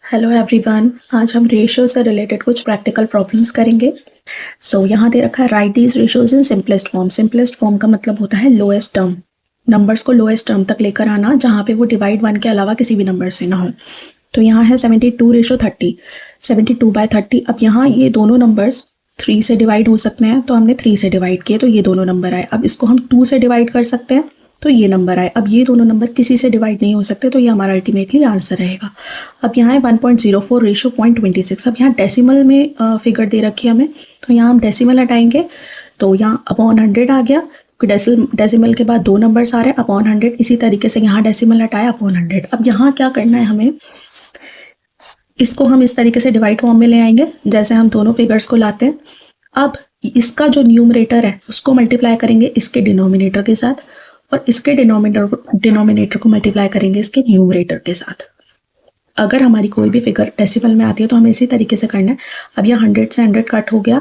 Hello everyone, आज हम ratio से रिलेटेड कुछ प्रैक्टिकल प्रॉब्लम्स करेंगे। यहाँ दे रखा है right these ratios in simplest form. Simplest form का मतलब होता है लोएस्ट टर्म, नंबर्स को लोएस्ट टर्म तक लेकर आना जहाँ पे वो डिवाइड 1 के अलावा किसी भी नंबर से ना हो। तो यहाँ है 72:30, 72/30। अब यहाँ ये दोनों नंबर्स 3 से डिवाइड हो सकते हैं, तो हमने 3 से डिवाइड किए तो ये दोनों नंबर आए। अब इसको हम 2 से डिवाइड कर सकते हैं तो ये नंबर आए। अब ये दोनों नंबर किसी से डिवाइड नहीं हो सकते, तो ये हमारा अल्टीमेटली आंसर रहेगा। अब यहाँ है 1.04 रेशो 0.26। अब यहाँ डेसिमल में फिगर दे रखी है हमें, तो यहाँ हम डेसिमल हटाएंगे तो यहाँ अपॉन 100 आ गया, क्योंकि डेसिमल के बाद दो नंबर्स आ रहे हैं अपॉन 100। इसी तरीके से यहाँ डेसिमल हटाया अपॉन 100। अब यहाँ क्या करना है हमें, इसको हम इस तरीके से डिवाइड फॉर्म में ले आएंगे जैसे हम दोनों फिगर्स को लाते हैं। अब इसका जो न्यूमरेटर है उसको मल्टीप्लाई करेंगे इसके डिनोमिनेटर के साथ, और इसके डिनोमिनेटर को मल्टीप्लाई करेंगे इसके न्यूमरेटर के साथ। अगर हमारी कोई भी फिगर डेसिमल में आती है तो हमें इसी तरीके से करना है। अब यह 100 से 100 कट हो गया,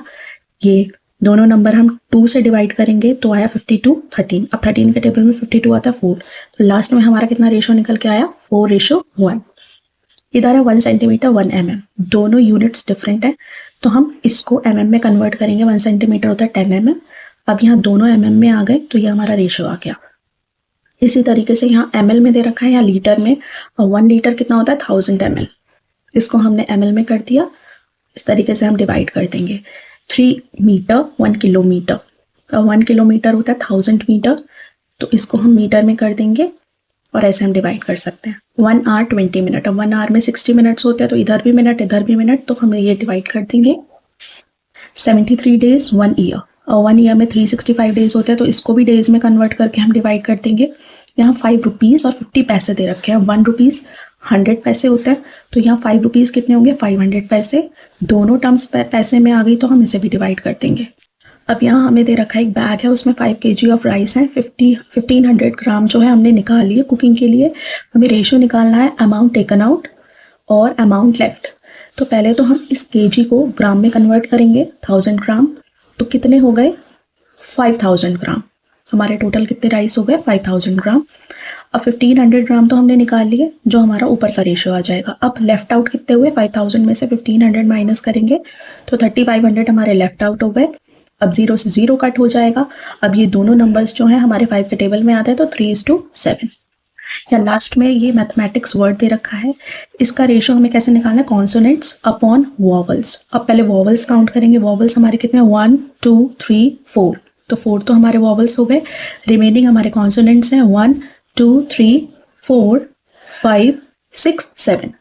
ये दोनों नंबर हम 2 से डिवाइड करेंगे तो आया 52, 13। अब 13 के टेबल में 52 आता है 4, तो लास्ट में हमारा कितना रेशो निकल के आया, 4:1। इधर है 1 सेंटीमीटर 1 mm, दोनों यूनिट्स डिफरेंट है तो हम इसको mm में कन्वर्ट करेंगे। 1 सेंटीमीटर होता है 10 mm। अब यहाँ दोनों mm में आ गए तो ये हमारा रेशो आ गया। इसी तरीके से यहाँ ml में दे रखा है, यहाँ लीटर में, और 1 लीटर कितना होता है 1000 ml। इसको हमने ml में कर दिया, इस तरीके से हम डिवाइड कर देंगे। 3 मीटर 1 किलोमीटर, 1 किलोमीटर होता है 1000 मीटर, तो इसको हम मीटर में कर देंगे और ऐसे हम डिवाइड कर सकते हैं। 1 आवर 20 मिनट, अब 1 आवर में 60 मिनट्स होते हैं तो इधर भी मिनट इधर भी मिनट, तो हम ये डिवाइड कर देंगे। 73 डेज 1 ईयर, और 1 ईयर में 365 डेज होते हैं तो इसको भी डेज में कन्वर्ट करके हम डिवाइड कर देंगे। यहाँ 5 रुपीज़ और 50 पैसे दे रखे हैं। 1 रुपीज़ 100 पैसे होते हैं, तो यहाँ 5 रुपीज़ कितने होंगे, 500 पैसे। दोनों टर्म्स पैसे में आ गई तो हम इसे भी डिवाइड कर देंगे। अब यहाँ हमें दे रखा है एक बैग है, उसमें 5 kg ऑफ राइस है। 1500 ग्राम जो है हमने निकाल लिए कुकिंग के लिए। हमें रेशो निकालना है अमाउंट टेकन आउट और अमाउंट लेफ्ट। तो पहले तो हम इस kg को ग्राम में कन्वर्ट करेंगे, 1000 ग्राम, तो कितने हो गए 5000 ग्राम। हमारे टोटल कितने राइस हो गए 5000 ग्राम। अब 1500 ग्राम तो हमने निकाल लिए, जो हमारा ऊपर का रेशियो आ जाएगा। अब लेफ्ट आउट कितने हुए, 5000 में से 1500 माइनस करेंगे तो 3500 हमारे लेफ्ट आउट हो गए। अब 0 से 0 कट हो जाएगा। अब ये दोनों नंबर्स जो हैं हमारे 5 के टेबल में आते हैं तो 3:7। या लास्ट में ये मैथमेटिक्स वर्ड दे रखा है, इसका रेशियो हमें कैसे निकालना है, कॉन्सोनेंट्स अपॉन वॉवल्स। अब पहले वॉवल्स काउंट करेंगे। वॉवल्स हमारे कितने हैं, 1 2 3 4, तो 4 तो हमारे वॉवल्स हो गए। रिमेनिंग हमारे कॉन्सोनेंट्स हैं 1 2 3 4 5 6 7।